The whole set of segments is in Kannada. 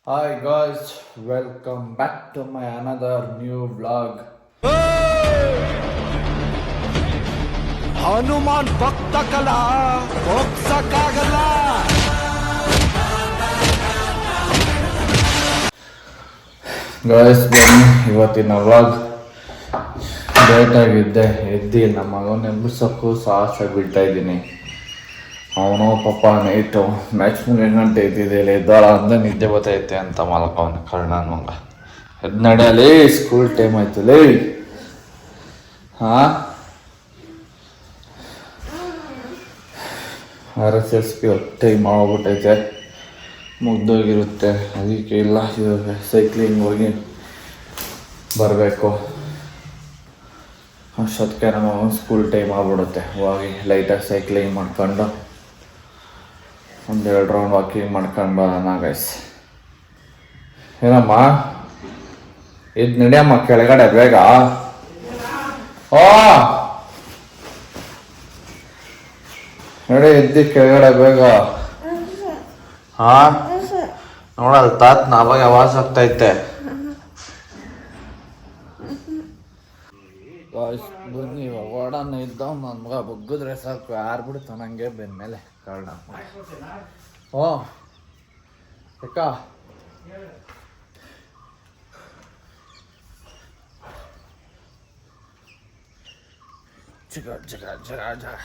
Hi guys, welcome back to my another new vlog. Hanuman ಭಕ್ತ ಕಲಾ ಹೋಗ್ಸಕ್ಕಾಗಲ್ಲ. Guys, ಬನ್ನಿ ಇವತ್ತಿನ ವ್ಲಾಗ್. ಲೇಟಾಗಿದ್ದೆ, ಎದ್ದಿ ನಮ್ಮ ಮಗನ ಎಬ್ಬಿಸೋಕ್ಕೂ ಸಾಹಸ ಬಿಡ್ತಾ ಇದ್ದೀನಿ. ಅವನು ಪಾಪ ನೈಟು ಮ್ಯಾಚ್ 3 ಗಂಟೆ ಇದ್ದಿದ್ದೆ ಎದ್ದಾಳ ಅಂದರೆ ನಿದ್ದೆ ಬರ್ತೈತೆ ಅಂತ ಮಲ್ಕವನು ಕರ್ಣನ ಮಗ. ಎದ್ದು ನಡೆಯಲಿ, ಸ್ಕೂಲ್ ಟೈಮ್ ಆಯ್ತಲೇ. ಹಾಂ, RSSB ಟೈಮ್ ಆಗೋಗ್ಬಿಟ್ಟೈತೆ, ಮುಗ್ದೋಗಿರುತ್ತೆ. ಅದಕ್ಕೆ ಇಲ್ಲ, ಇವಾಗ ಸೈಕ್ಲಿಂಗ್ ಹೋಗಿ ಬರಬೇಕು. ಅಷ್ಟೊತ್ತಿಗೆ ನಮ್ಮ ಸ್ಕೂಲ್ ಟೈಮ್ ಆಗ್ಬಿಡುತ್ತೆ. ಹೋಗಿ ಲೈಟಾಗಿ ಸೈಕ್ಲಿಂಗ್ ಮಾಡ್ಕೊಂಡು ಒಂದೆರಡು ರೌಂಡ್ ವಾಕಿಂಗ್ ಮಾಡ್ಕೊಂಡು ಬರೋಣ ಗೈಸ್. ಏನಮ್ಮ ಇದು ನಡಿಯಮ್ಮ ಕೆಳಗಡೆ ಬೇಗ. ಓ ನಡಿ, ಎದ್ದಿ ಕೆಳಗಡೆ ಬೇಗ. ಹಾಂ, ನೋಡಲ್ ತಾತನ ಅವಾಗ ಆವಾಜ್ ಆಗ್ತೈತೆ. ಬನ್ನಿ ಇವಾಗ ಓಡಾನ ಇದ್ದಾವ. ನನ್ನ ಮಗ ಬಗ್ಗಿದ್ರೆ ಸಾಕು ಯಾರ್ಬಿಡ್ತು ನನಗೆ ಬೆನ್ಮೇಲೆ ಕಾರಣ. ಓ ಅಕ್ಕ, ಜಗ ಜಗ ಜಗ ಜಗ.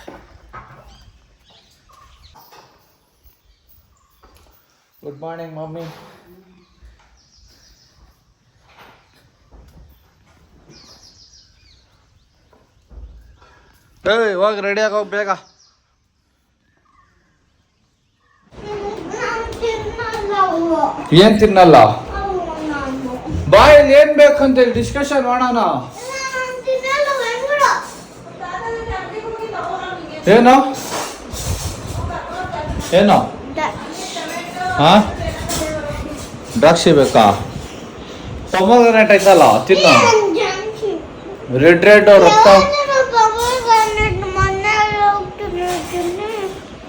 Good morning mummy. ಇವಾಗ ರೆಡಿ ಆಗೋ ಬೇಗ. ಏನ್ ತಿನ್ನಲ್ಲ? ಬಾಯಲ್ಲಿ ಏನ್ ಬೇಕಂತ ಡಿಸ್ಕಷನ್ ಮಾಡೋಣ. ಏನೋ ಏನೋ ಹಾ, ದ್ರಾಕ್ಷಿ ಬೇಕಾ? ಪೊಮೊಗ್ರಾನೇಟ್ ಐತಲ್ಲ, ತಿನ್ನು. ರೆಡ್ ರಕ್ತ.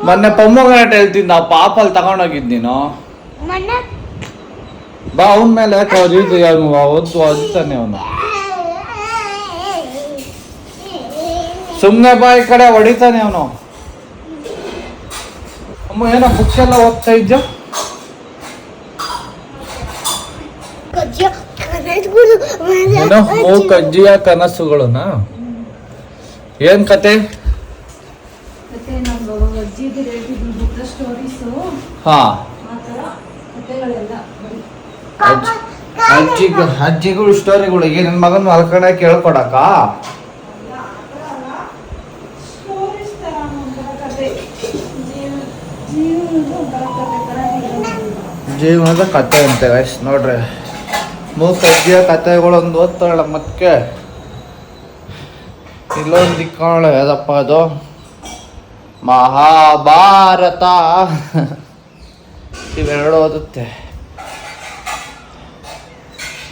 ಮೊನ್ನೆ ಪೊಮೊಗ್ರಾನೇಟ್ ಹೇಳ್ತೀನಿ ನಾವು, ಪಾಪಲ್ಲಿ ತಗೊಂಡೋಗಿದ್ ನೀನು. ಬಾ, ಅವನ ಮೇಲೆ ಯಾಕೆ ಓದ್ತಾನೆ ಅವನು. ಸುಮ್ಮನೆ ಬಾ, ಈ ಕಡೆ ಹೊಡಿತಾನೆ ಅವನು. ಅಮ್ಮ ಏನೋ ಬುಕ್ಸ್ ಎಲ್ಲ ಓದ್ತಾ ಇದ್ದ. ಏನೋ ಕಜ್ಜಿಯ ಕನಸುಗಳನ್ನ. ಏನ್ ಕತೆ? ಹಾ, ಅಜ್ಜಿಗಳು ಸ್ಟೋರಿಗಳಿಗೆ ನನ್ನ ಮಗನ ಮಲ್ಕೊಂಡ ಕೇಳ್ಕೊಡಕ. ಜೀವನದ ಕತೆ ಅಂತೆ ಗೈಸ್. ನೋಡ್ರಿ, ಮೂಕಜ್ಜಿಯ ಕತೆಗಳೊಂದು ಓದ್ತಾಳ. ಮತ್ತೆ ಇಲ್ಲೊಂದು ದಿಕ್ಕಾಳ ಯಾವ್ದಪ್ಪ ಅದು, ಮಹಾಭಾರತ. ಇವೆರಡು ಓದುತ್ತೆ.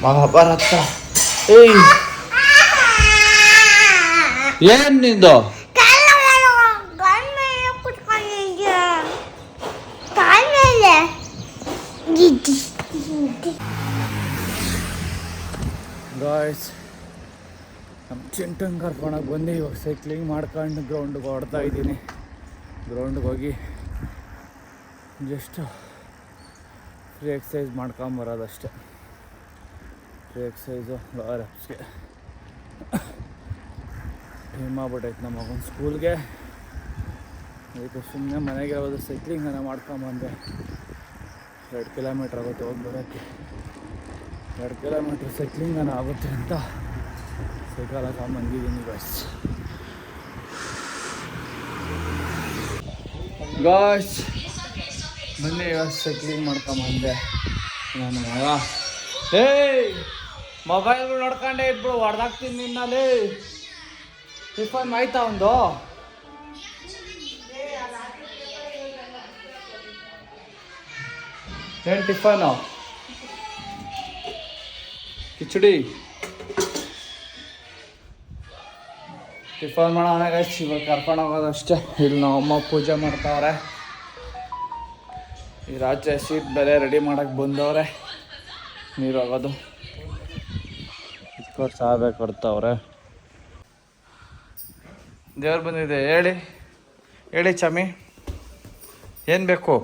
ಮಹಾಭಾರತ. ಏನ್ ನಿಂದು? ಗಾಯ್ಸ್, ನಮ್ಮ ಚಿಂಟನ್ ಕರ್ಕೊಂಡೋಗಿ ಬಂದು ಇವಾಗ ಸೈಕ್ಲಿಂಗ್ ಮಾಡ್ಕೊಂಡು ಗ್ರೌಂಡ್ಗೆ ಓಡ್ತಾ ಇದ್ದೀನಿ. ಗ್ರೌಂಡ್ಗೆ ಹೋಗಿ ಜಸ್ಟ್ ಫ್ರೀ ಎಕ್ಸಸೈಸ್ ಮಾಡ್ಕೊಂಬರೋದಷ್ಟೆ. ಫ್ರೀ ಎಕ್ಸಸೈಸು ಲೋವರ್ ಅಪ್ಸ್ಗೆ. ಟೈಮ್ ಆಗ್ಬಿಟ್ಟೈತೆ ನಮ್ಮ ಮಗನ ಸ್ಕೂಲ್ಗೆ. ಅದಕ್ಕೆ ಸುಮ್ಮನೆ ಮನೆಗೆ ಹೋದ ಸೈಕ್ಲಿಂಗನ್ನು ಮಾಡ್ಕೊಂಬಂದೆ. 2 ಕಿಲೋಮೀಟ್ರ್ ಆಗುತ್ತೆ ಹೋಗ್ಬರೋಕ್ಕೆ. 2 ಕಿಲೋಮೀಟ್ರ್ ಸೈಕ್ಲಿಂಗನ್ನು ಆಗುತ್ತೆ ಅಂತ ಸೈಕಲ್ ಹಾಕೊಂಬಂದಿದ್ದೀನಿ ಬಸ್. ಗಾಯ್ಸ್ ಬನ್ನಿ, ಇವಾಗ ಸೈಕ್ಲಿಂಗ್ ಮಾಡ್ಕೊಂಬಂದೆ. ನನ್ನ ಮಗ ಮೊಬೈಲ್ಗಳು ನೋಡ್ಕೊಂಡೆ ಇಬ್ರು ಹೊಡೆದಾಕ್ತೀನಿ ನಿನ್ನಲ್ಲಿ. ಟಿಫನ್ ಆಯ್ತಾ ಒಂದು? ಏನು ಟಿಫನು? ಕಿಚಡಿ. ಟಿಫನ್ ಮಾಡೋಣ ಗೈಸ್. ಇವಾಗ ಕರ್ಕೊಂಡು ಹೋಗೋದಷ್ಟೇ. ಇಲ್ಲಿ ನಮ್ಮ ಅಮ್ಮ ಪೂಜೆ ಮಾಡ್ತಾವ್ರೆ. ಈ ರಾತ್ರಿ ಸೀಟ್ ಬೇರೆ ರೆಡಿ ಮಾಡಕ್ಕೆ ಬಂದವ್ರೆ. ನೀರು ಆಗೋದು ಇಸ್ಕೊಂಡು ಸಾಬೆ ಕೊಡ್ತಾವ್ರೆ. ದೇವ್ರು ಬಂದಿದೆ. ಹೇಳಿ ಹೇಳಿ ಚಮಿ, ಏನು ಬೇಕು?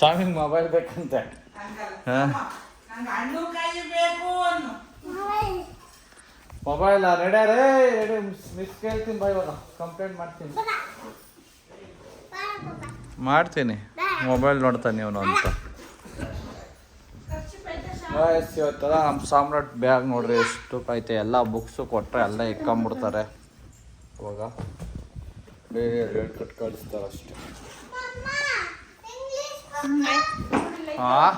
ಚಾಮಿಗೆ ಮೊಬೈಲ್ ಬೇಕಂತೆ. ಹಾಂ, ಮೊಬೈಲ್ ರೆಡ್ಯಾರೇ ರೆಡಿ. ಮಿಸ್ ಕೇಳ್ತೀನಿ ಬಾ, ಇವಾಗ ಕಂಪ್ಲೇಂಟ್ ಮಾಡ್ತೀನಿ. ಮೊಬೈಲ್ ನೋಡ್ತಾನೆ ಇವನು ಅಂತ. ಇವತ್ತಲ್ಲ ನಮ್ಮ ಸಾಮ್ರಾಟ್ ಬ್ಯಾಗ್ ನೋಡ್ರಿ ಎಷ್ಟು ಐತೆ. ಎಲ್ಲ ಬುಕ್ಸು ಕೊಟ್ಟರೆ ಎಲ್ಲ ಇಕ್ಕೊಂಬಿಡ್ತಾರೆ. ಇವಾಗ ಬೇರೆ ರೇಟ್ ಕಟ್ ಕಳಿಸ್ತಾರೆ ಅಷ್ಟೇ. ಹಾಂ,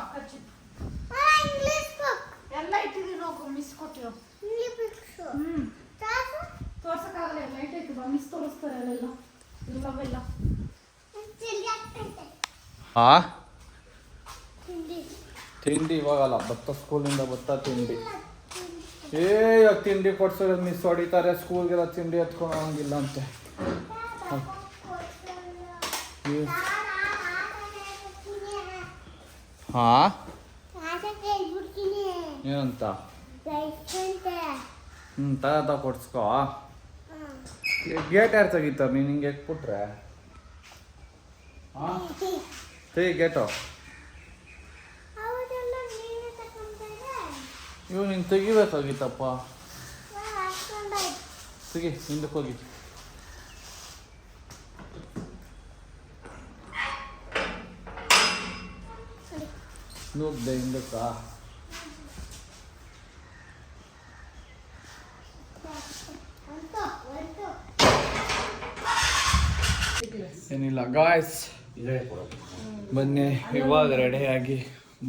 ಎಲ್ಲ ಇಟ್ಟಿದ್ದೀವಿ ನೋವು ಮಿಸ್ ಕೊಟ್ಟಿರೋ. ತೋರ್ಸಕ್ಕಾಗಲ್ಲ, ಲೈಟ್ ಐತಿ ಬಾ, ಮಿಸ್ ತೋರಿಸ್ತಾರೆ ಅಲ್ಲೆಲ್ಲ ಇಲ್ಲವೆಲ್ಲ. ಹಾಂ, ತಿಂಡಿ ಇವಾಗಲ್ಲ, ಭತ್ತ ಸ್ಕೂಲಿಂದ ಭತ್ತ ತಿಂಡಿ. ಇವಾಗ ತಿಂಡಿ ಕೊಡ್ಸೋದು ಮಿಸ್ ಹೊಡಿತಾರೆ. ಸ್ಕೂಲ್ಗೆಲ್ಲ ತಿಂಡಿ ಎತ್ಕೊಂಡು ಹೋಗಂಗಿಲ್ಲ ಅಂತೆ. ಹಾಂ, ಏನಂತ? ತಗ ಕೊಡ್ಸ್ಕೋ. ಗೇಟ್ ಯಾರು ತೆಗಿತಾರೆ? ನೀನು ಹಿಂಗೆ ಎಕ್ಬಿಟ್ರೆ. ಹಾಂ, ತೆಗಿ ಗೇಟು. ಇವು ನೀನು ತೆಗಿಬೇಕಾಗಿತ್ತಪ್ಪ. ತೆಗಿ, ಹಿಂದಕ್ಕೆ ಹೋಗಿ. ನೂಗ್ದೆ ಹಿಂದಕ್ಕ. ಏನಿಲ್ಲ ಗಾಯ್ಸ್, ಬನ್ನಿ ಇವಾಗ ರೆಡಿಯಾಗಿ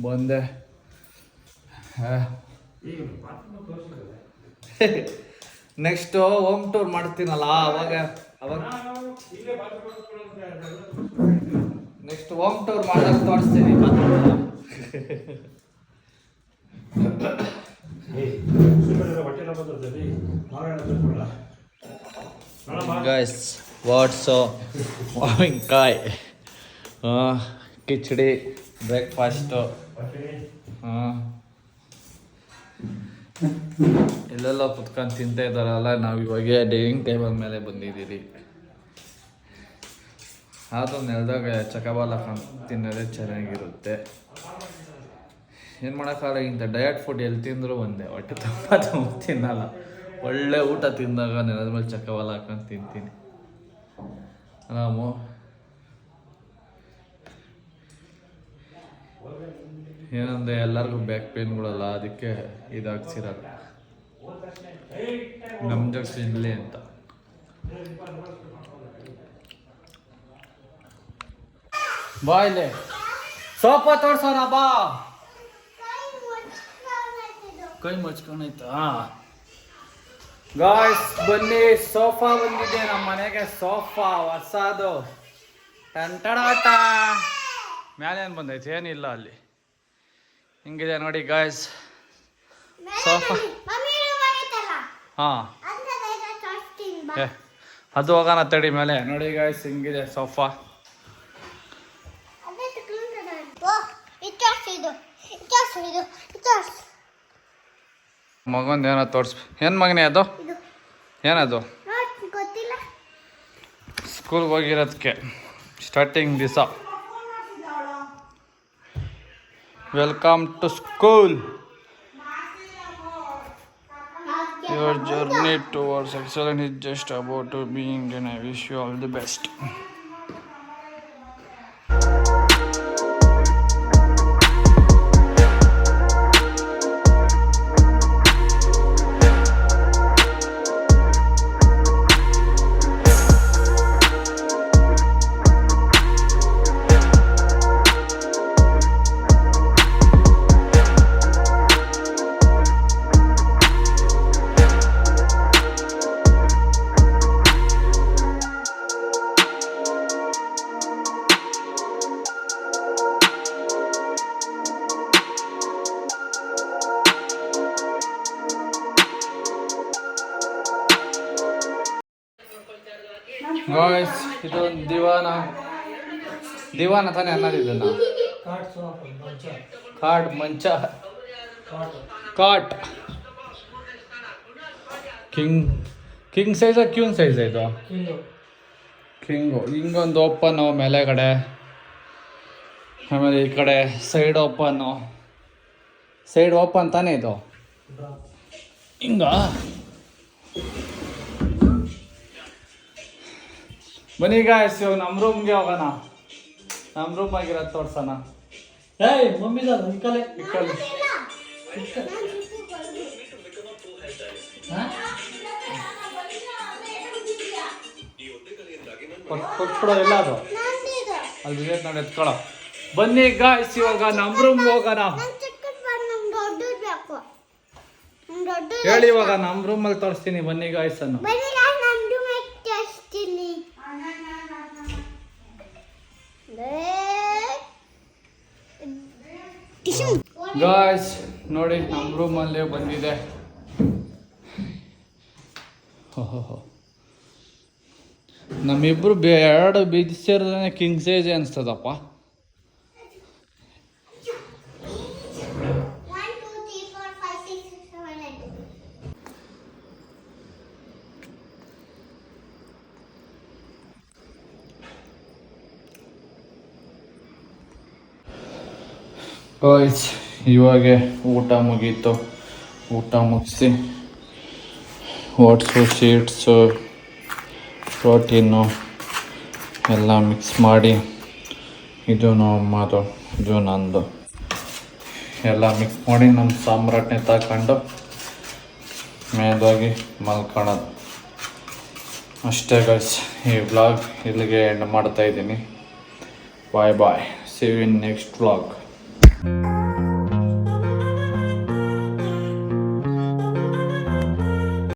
ಬಂದೆ. ನೆಕ್ಸ್ಟ್ ಹೋಮ್ ಟೂರ್ ಮಾಡ್ತೀನಲ್ಲ ಅವಾಗ ನೆಕ್ಸ್ಟ್ ಹೋಮ್ ಟೂರ್ ಮಾಡಕ್ ತೋರಿಸ್ತೀನಿ. ಗೈಸ್, ವಾಟ್ಸು ಮಾವಿನಕಾಯಿ, ಕಿಚಡಿ, ಬ್ರೇಕ್ಫಾಸ್ಟು. ಎಲ್ಲೆಲ್ಲ ಕುತ್ಕೊಂಡು ತಿಂತಾ ಇದ್ದಾರಲ್ಲ. ನಾವು ಇವಾಗ ಡೈನಿಂಗ್ ಟೇಬಲ್ ಮೇಲೆ ಬಂದಿದ್ದೀರಿ. ಅದು ನೆಲದಾಗ ಚಕಬಾಲ್ ಹಾಕೊಂಡು ತಿನ್ನೋದೇ ಚೆನ್ನಾಗಿರುತ್ತೆ. ಏನು ಮಾಡೋಕ್ಕಾಗಲ್ಲ, ಇಂಥ ಡಯಟ್ ಫುಡ್ ಎಲ್ಲಿ ತಿಂದರೂ ಒಂದೇ, ಹೊಟ್ಟೆ ತುಂಬ ತಿನ್ನಲ್ಲ. ಒಳ್ಳೆ ಊಟ ತಿಂದಾಗ ನೆಲದ ಮೇಲೆ ಚಕಬಾಲ್ ಹಾಕೊಂಡು ತಿಂತೀನಿ ಆರಾಮು. ಏನಂದರೆ ಎಲ್ಲರಿಗೂ ಬ್ಯಾಕ್ ಪೇನ್ಗಳಲ್ಲ, ಅದಕ್ಕೆ ಇದಾಗ್ಸಿರೋದು. ನಮ್ಮ ಜೊತೆ ತಿನ್ನಲಿ ಅಂತ. ಬಾ ಇಲ್ಲಿ ಸೋಫಾ ತೋರ್ಸೋಣ ಬಾ. ಕೈ ಮಚ್ಕೊಂಡೈತಾ? ಗಾಯ್ಸ್ ಬನ್ನಿ, ಸೋಫಾ ಬಂದಿದೆ ನಮ್ಮ ಮನೆಗೆ. ಸೋಫಾ ಹೊಸದು. ಟಂಟಡಾಟ. ಮ್ಯಾಲೇನು ಬಂದೈತೆ? ಏನಿಲ್ಲ ಅಲ್ಲಿ. ಹಿಂಗಿದೆ ನೋಡಿ ಗಾಯ್ಸ್ ಸೋಫಾ. ಹಾಂ, ಅದು ಹೋಗೋಣ ತಡಿ ಮೇಲೆ. ನೋಡಿ ಗಾಯ್ಸ್ ಹಿಂಗಿದೆ ಸೋಫಾ. ಮಗಂದು ಏನೋ ತೋರಿಸ್. ಏನು ಮಗನೇ ಅದು? ಏನದು? ಸ್ಕೂಲ್ಗೆ ಹೋಗಿರೋದಕ್ಕೆ ಸ್ಟಾರ್ಟಿಂಗ್ ದಿವಸ. Welcome to school. Your journey towards excellence is just about to being, and I wish you all the best. Guys ಇದೊಂದು ದಿವಾನ ತಾನೇ ಅನ್ನೋದಿದ್ದಲ್ಲ. ಕಾಟ್ ಮಂಚ ಕಾಟ್ ಕಿಂಗ್ ಸೈಜಾ ಕ್ಯೂನ್ ಸೈಜ್ ಇದು ಕಿಂಗು ಹಿಂಗೊಂದು ಓಪನ್ನು ಮೇಲೆ ಕಡೆ, ಆಮೇಲೆ ಈ ಕಡೆ ಸೈಡ್ ಓಪನ್ ತಾನೇ ಇದು ಹಿಂಗ. ಬನ್ನಿ ಗಾಯ್ಸ್, ಇವಾಗ ನಮ್ಮ ರೂಮ್ಗೆ ಹೋಗೋಣ. ನಮ್ಮ ರೂಮ್ ಆಗಿರೋದು ತೋರ್ಸೋಣ. ಕೊಟ್ಬಿಡೋ ಎಲ್ಲ ಅದು ಅಲ್ಲಿ ನೋಡಿ ಎತ್ಕೊಳ್ಳೋ. ಬನ್ನಿ ಗಾಯ್ಸ್, ಇವಾಗ ನಮ್ಮ ರೂಮ್ಗೆ ಹೋಗೋಣ. ಹೇಳಿ, ಇವಾಗ ನಮ್ಮ ರೂಮಲ್ಲಿ ತೋರಿಸ್ತೀನಿ. ಬನ್ನಿ ಗಾಯ್ಸ್ ಅನ್ನು. ಗಾಯ್ಸ್ ನೋಡಿ, ನಮ್ಮ ರೂಮಲ್ಲೇ ಬಂದಿದೆ. ನಮ್ಮಿಬ್ರು ಎರಡು ಬೀಚ್ ಸೇರಿದ್ರೆ ಕಿಂಗ್ ಸೈಜ್ ಅನ್ಸ್ತದಪ್ಪ. ಗಾಯ್ಸ್ ಇವಾಗ ಊಟ ಮುಗೀತು. ಊಟ ಮುಗಿಸಿ ಓಟ್ಸು, ಸೀಡ್ಸು, ಪ್ರೋಟೀನು ಎಲ್ಲ ಮಿಕ್ಸ್ ಮಾಡಿ, ಇದು ನಮ್ಮದು, ಇದು ನಂದು, ಎಲ್ಲ ಮಿಕ್ಸ್ ಮಾಡಿ ನಮ್ಮ ಸಾಮ್ರಾಟ್ನೆ ತಗೊಂಡು ಮೇದೋಗಿ ಮಲ್ಕೊಳ್ಳೋದು ಅಷ್ಟೇ ಗೈಸ್. ಈ ವ್ಲಾಗ್ ಇಲ್ಲಿಗೆ ಎಂಡ್ ಮಾಡ್ತಾಯಿದ್ದೀನಿ. Bye bye, see you in next vlog.